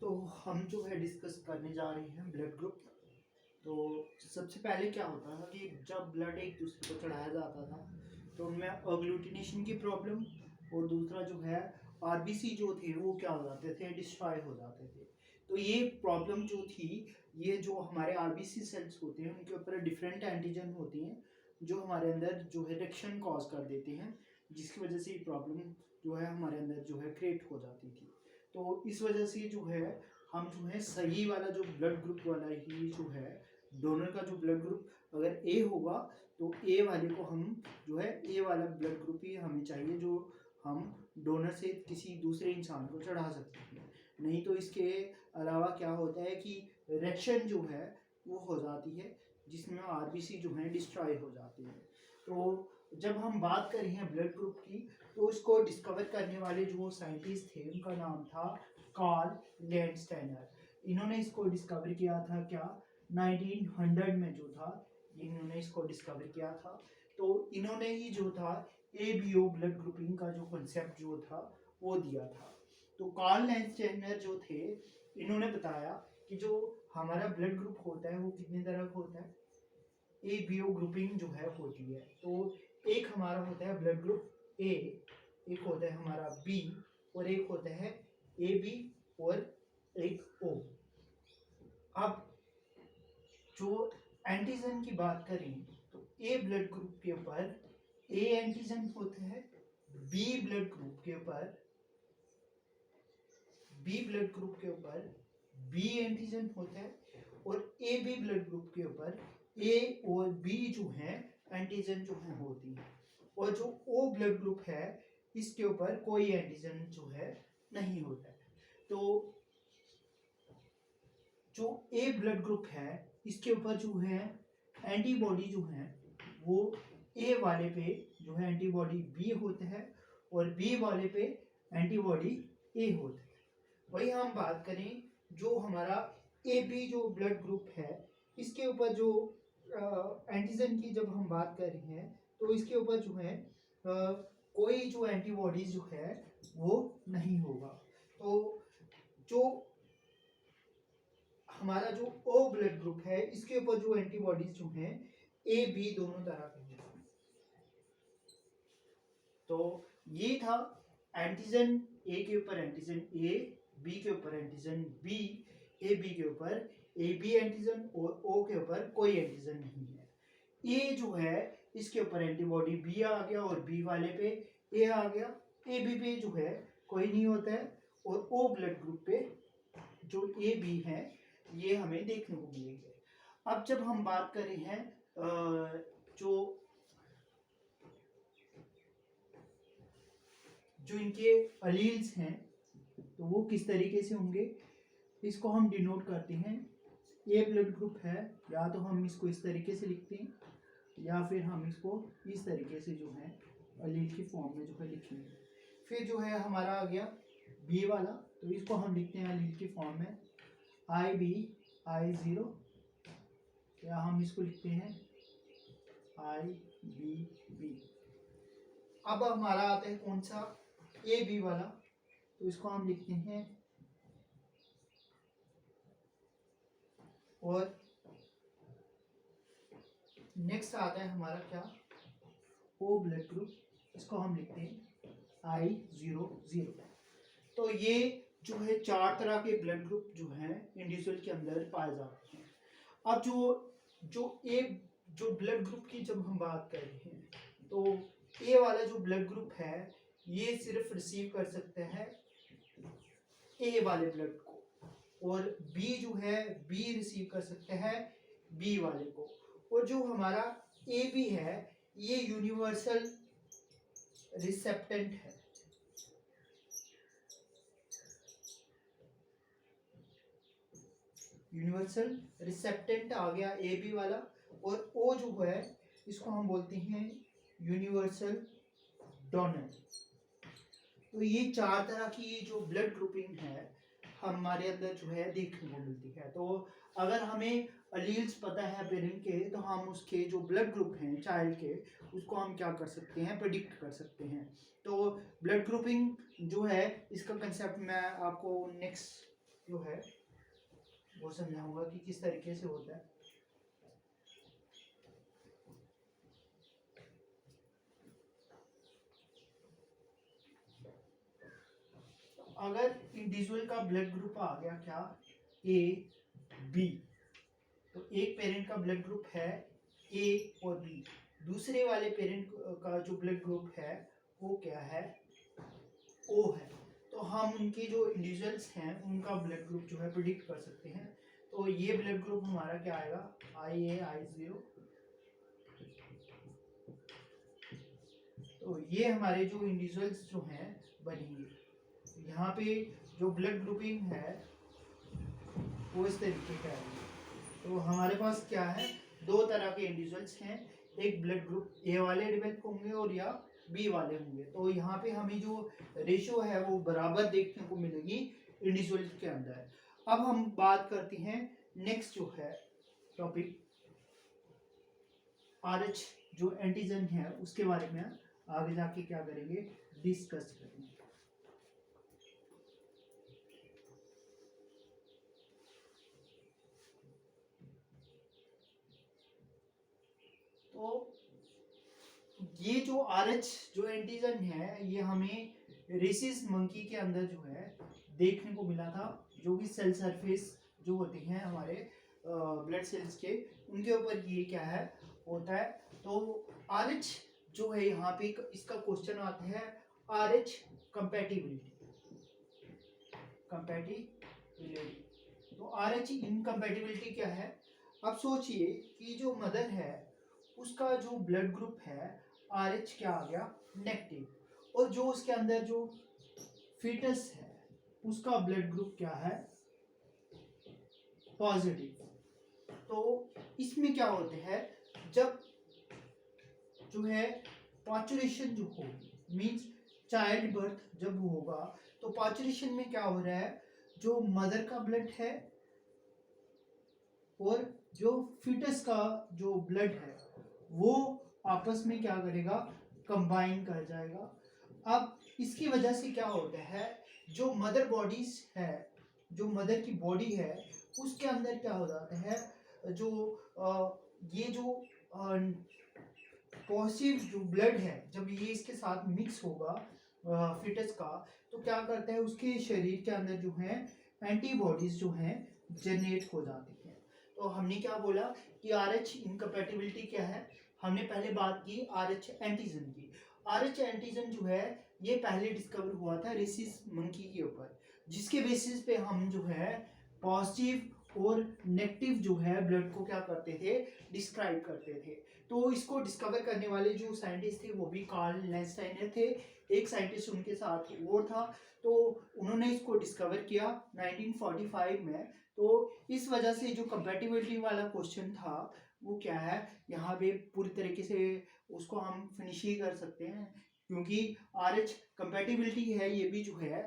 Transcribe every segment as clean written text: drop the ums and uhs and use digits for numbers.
तो हम जो है डिस्कस करने जा रहे हैं ब्लड ग्रुप। तो सबसे पहले क्या होता था कि जब ब्लड एक दूसरे को चढ़ाया जाता था तो उनमें अग्लूटिनेशन की प्रॉब्लम और दूसरा जो है आरबीसी जो थे वो क्या हो जाते थे, डिस्ट्रॉय हो जाते थे। तो ये प्रॉब्लम जो थी, ये जो हमारे आरबीसी सेल्स होते हैं उनके ऊपर डिफरेंट एंटीजन होती हैं जो हमारे अंदर जो है रिएक्शन कॉज कर देते हैं, जिसकी वजह से ये प्रॉब्लम जो है हमारे अंदर जो है क्रिएट हो जाती थी। तो इस वजह से जो है हम जो है सही वाला जो ब्लड ग्रुप वाला ही जो है डोनर का जो ब्लड ग्रुप अगर ए होगा तो ए वाले को हम जो है ए वाला ब्लड ग्रुप ही हमें चाहिए जो हम डोनर से किसी दूसरे इंसान को चढ़ा सकते हैं। नहीं तो इसके अलावा क्या होता है कि रिएक्शन जो है वो हो जाती है जिसमें आरबीसी जो है डिस्ट्रॉय हो जाती है। तो जब हम बात कर रहे हैं ब्लड ग्रुप की तो इसको डिस्कवर करने वाले जो साइंटिस्ट थे उनका नाम था कार्ल लैंडस्टेनर। इन्होंने इसको डिस्कवर किया था क्या 1900 में जो था इन्होंने इसको डिस्कवर किया था। तो इन्होंने ही जो था एबीओ ब्लड ग्रुपिंग का जो कॉन्सेप्ट जो था वो दिया था। तो कार्ल लैंडस्टेनर जो थे इन्होंने बताया कि जो हमारा ब्लड ग्रुप होता है वो कितने तरह का होता है, एबीओ ग्रुपिंग जो है होती है। तो एक हमारा होता है ब्लड ग्रुप ए, एक होता है हमारा बी और एक होता है ए बी और एक ओ। अब जो एंटीजन की बात करें तो ए ब्लड ग्रुप के ऊपर ए एंटीजन होता है, बी ब्लड ग्रुप के ऊपर बी ब्लड ग्रुप के ऊपर बी एंटीजन होता है और ए बी ब्लड ग्रुप के ऊपर ए और बी जो है एंटीजन जो है होती है। और जो ओ ब्लड ग्रुप है इसके ऊपर कोई एंटीजन जो है नहीं होता है। तो जो ए ब्लड ग्रुप है इसके ऊपर जो है एंटीबॉडी जो है वो ए वाले पे जो है एंटीबॉडी बी होता है और बी वाले पे एंटीबॉडी ए होता है। वही हम बात करें जो हमारा ए बी जो ब्लड ग्रुप है इसके ऊपर जो एंटीजन की जब हम बात कर रहे हैं तो इसके ऊपर जो है कोई जो एंटीबॉडीज जो है वो नहीं होगा। तो जो हमारा जो ओ ब्लड ग्रुप है इसके ऊपर जो एंटीबॉडीज जो हैं ए बी दोनों तरह के हैं। तो ये था एंटीजन ए के ऊपर एंटीजन ए, बी के ऊपर एंटीजन बी, ए बी के ऊपर ए बी एंटीजन और ओ के ऊपर कोई एंटीजन नहीं है। ए जो है इसके ऊपर एंटीबॉडी बी आ गया और बी वाले पे ए आ गया, ए बी पे जो है कोई नहीं होता है और ओ ब्लड ग्रुप पे जो ए बी है ये हमें देखने को मिलेंगे। अब जब हम बात कर रहे हैं जो जो इनके अलील्स हैं तो वो किस तरीके से होंगे, इसको हम डिनोट करते हैं। ए ब्लड ग्रुप है या तो हम इसको इस तरीके से लिखते हैं या फिर हम इसको इस तरीके से जो है अलील की फॉर्म में जो है लिखेंगे। फिर जो है हमारा आ गया बी वाला तो इसको हम लिखते हैं अलील की फॉर्म में आई बी आई ज़ीरो या हम इसको लिखते हैं आई बी बी। अब हमारा आता है कौन सा, ए बी वाला तो इसको हम लिखते हैं और नेक्स्ट आता है हमारा क्या, ओ ब्लड ग्रुप, इसको हम लिखते हैं I00। तो ये जो है चार तरह के ब्लड ग्रुप जो हैं इंडिविजुअल के अंदर पाए जाते हैं। अब जो ब्लड ग्रुप की जब हम बात कर रहे हैं तो ए वाला जो ब्लड ग्रुप है ये सिर्फ रिसीव कर सकते हैं ए वाले ब्लड को और बी जो है बी रिसीव कर सकते हैं बी वाले को। और जो हमारा ए बी है ये यूनिवर्सल रिसेप्टेंट है। यूनिवर्सल रिसेप्टेंट आ गया ए बी वाला और ओ जो है इसको हम बोलते हैं यूनिवर्सल डोनर। तो ये चार तरह की जो ब्लड ग्रुपिंग है हमारे अंदर जो है देखने को मिलती है। तो अगर हमें अलील्स पता है पेरेंट के तो हम उसके जो ब्लड ग्रुप हैं चाइल्ड के उसको हम क्या कर सकते हैं, प्रेडिक्ट कर सकते हैं। तो ब्लड ग्रुपिंग जो है इसका कंसेप्ट मैं आपको नेक्स्ट जो है वो समझाऊंगा कि किस तरीके से होता है। अगर इंडिविजुअल का ब्लड ग्रुप आ गया क्या, ए बी, तो एक पेरेंट का ब्लड ग्रुप है ए और बी, दूसरे वाले पेरेंट का जो ब्लड ग्रुप है वो क्या है, ओ है, तो हम उनके जो इंडिविजुअल्स हैं उनका ब्लड ग्रुप जो है प्रिडिक्ट कर सकते हैं। तो ये ब्लड ग्रुप हमारा क्या आएगा, IA I0। तो ये हमारे जो इंडिविजुअल्स जो हैं बनेंगे। यहाँ पे जो ब्लड ग्रुपिंग है वो इस तरीके का है। तो हमारे पास क्या है, दो तरह के इंडिविजुअल्स हैं, एक ब्लड ग्रुप ए वाले डेवलप होंगे और या बी वाले होंगे। तो यहाँ पे हमें जो रेशियो है वो बराबर देखने को मिलेगी इंडिविजुअल के अंदर। अब हम बात करते हैं नेक्स्ट जो है टॉपिक RH जो एंटीजन है उसके बारे में आगे जाके क्या करेंगे, डिस्कस करेंगे। तो ये जो RH जो एंटीजन है ये हमें रेसिस मंकी के अंदर जो है देखने को मिला था, जो कि सेल सरफेस जो होते हैं हमारे ब्लड सेल्स के, उनके ऊपर ये क्या है होता है। तो RH जो है यहाँ पे इसका क्वेश्चन आता है, RH कंपैटिबिलिटी, तो RH इनकम्पैटिबिलिटी क्या है। अब सोचिए कि जो मदर है उसका जो ब्लड ग्रुप है RH क्या आ गया, नेगेटिव, और जो उसके अंदर जो फीटस है उसका ब्लड ग्रुप क्या है, पॉजिटिव। तो इसमें क्या होते हैं, जब जो है पाचुरेशन जो होगी मींस चाइल्ड बर्थ जब होगा, तो पाचुरेशन में क्या हो रहा है, जो मदर का ब्लड है और जो फीटस का जो ब्लड है वो आपस में क्या करेगा, कंबाइन कर जाएगा। अब इसकी वजह से क्या होता है, जो मदर बॉडीज है, जो मदर की बॉडी है उसके अंदर क्या हो जाता है, जो ये जो पॉजिटिव जो ब्लड है जब ये इसके साथ मिक्स होगा फिटस का, तो क्या करता है उसके शरीर के अंदर जो है एंटीबॉडीज जो हैं जनरेट हो जाती है। तो हमने क्या बोला कि RH इनकम्पैटिबिलिटी क्या है, हमने पहले बात की RH एंटीजन की। RH एंटीजन जो है ये पहले डिस्कवर हुआ था रेसिस मंकी के ऊपर, जिसके बेसिस पे हम जो है पॉजिटिव और नेगेटिव जो है ब्लड को क्या करते थे, डिस्क्राइब करते थे। तो इसको डिस्कवर करने वाले जो साइंटिस्ट थे वो भी कार्ल लैंडस्टाइनर थे, एक साइंटिस्ट उनके साथ और था। तो उन्होंने इसको डिस्कवर किया 1945 में। तो इस वजह से जो कंपैटिबिलिटी वाला क्वेश्चन था वो क्या है, यहाँ पे पूरी तरीके से उसको हम फिनिश ही कर सकते हैं, क्योंकि RH कंपैटिबिलिटी है ये भी जो है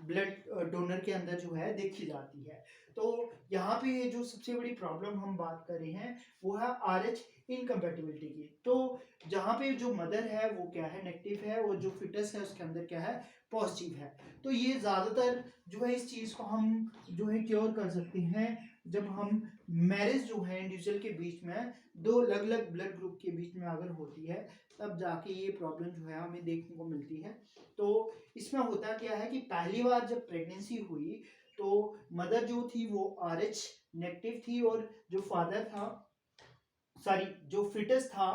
ब्लड डोनर के अंदर जो है देखी जाती है। तो यहाँ पे जो सबसे बड़ी प्रॉब्लम हम बात कर रहे हैं वो है RH इनकम्पैटिबिलिटी की। तो जहाँ पे जो मदर है वो क्या है, नेगेटिव है, और जो फिटस है उसके अंदर क्या है, पॉजिटिव है। तो ये ज़्यादातर जो है इस चीज़ को हम जो है क्योर कर सकते हैं जब हम मैरिज जो है इंडिविजुअल के बीच में दो अलग अलग ब्लड ग्रुप के बीच में अगर होती है, तब जाके ये प्रॉब्लम जो है हमें देखने को मिलती है। तो इसमें होता क्या है कि पहली बार जब प्रेगनेंसी हुई तो मदर जो थी वो RH नेगेटिव थी, और जो फादर था, सॉरी जो फिटस था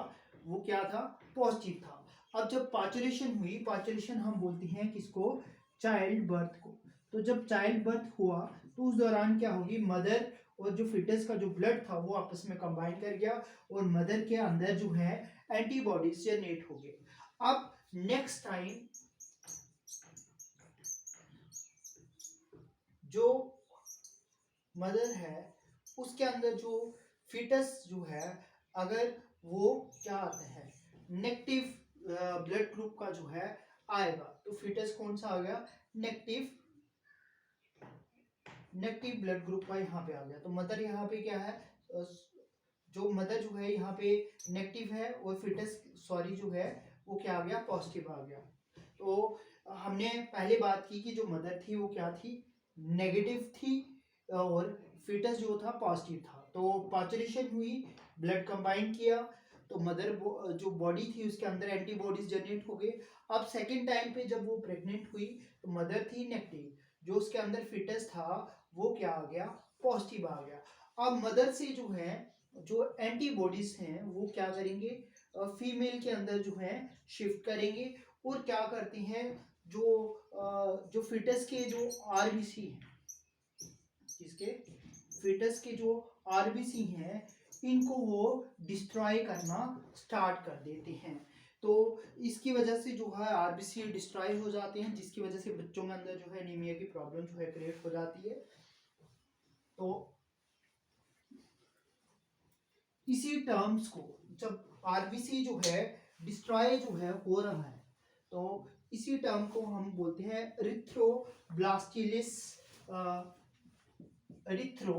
वो क्या था, पॉजिटिव था। अब जब पाचुरेशन हुई, पाचुरेशन हम बोलते हैं किसको, चाइल्ड बर्थ को। तो जब चाइल्ड बर्थ हुआ तो उस दौरान क्या होगी, मदर और जो फिटस का जो ब्लड था वो आपस में कंबाइन कर गया और मदर के अंदर जो है एंटीबॉडीज जनरेट हो गए। अब नेक्स्ट टाइम जो मदर है उसके अंदर जो फिटस जो है, अगर वो क्या आता है, नेगेटिव ब्लड ग्रुप का जो है आएगा, तो फिटस कौन सा आ गया, नेगेटिव ब्लड ग्रुप का यहाँ पे आ गया। तो मदर यहाँ पे क्या है, जो मदर जो है यहाँ पे नेगेटिव है और फिटस सॉरी जो है वो क्या आ गया, पॉजिटिव आ गया। तो हमने पहले बात की कि जो मदर थी वो क्या थी, नेगेटिव थी, और फीटस जो था पॉजिटिव था। तो पाचुरेशन हुई, ब्लड कंबाइन किया, तो जो बॉडी थी उसके अंदर एंटीबॉडीज जनरेट हो गए। अब सेकेंड टाइम पे जब वो प्रेग्नेंट हुई तो मदर थी नेगेटिव, जो उसके अंदर फीटस था वो क्या आ गया, पॉजिटिव आ गया। अब मदर से जो है जो एंटीबॉडीज हैं वो क्या करेंगे, फीमेल के अंदर जो है शिफ्ट करेंगे और क्या करती हैं, जो फीटस के जो आरबीसी हैं, इसके फीटस के जो आरबीसी हैं इनको वो डिस्ट्रॉय करना स्टार्ट कर देते हैं। तो इसकी वजह से जो है आरबीसी डिस्ट्रॉय हो जाते हैं, जिसकी वजह से बच्चों में अंदर जो है एनीमिया की प्रॉब्लम जो है क्रिएट हो जाती है। तो इसी टर्म्स को जब आरबीसी जो है डिस्ट्रॉय जो है हो रहा है, तो इसी टर्म को हम बोलते हैं एरिथ्रोब्लास्टिलिस, एरिथ्रो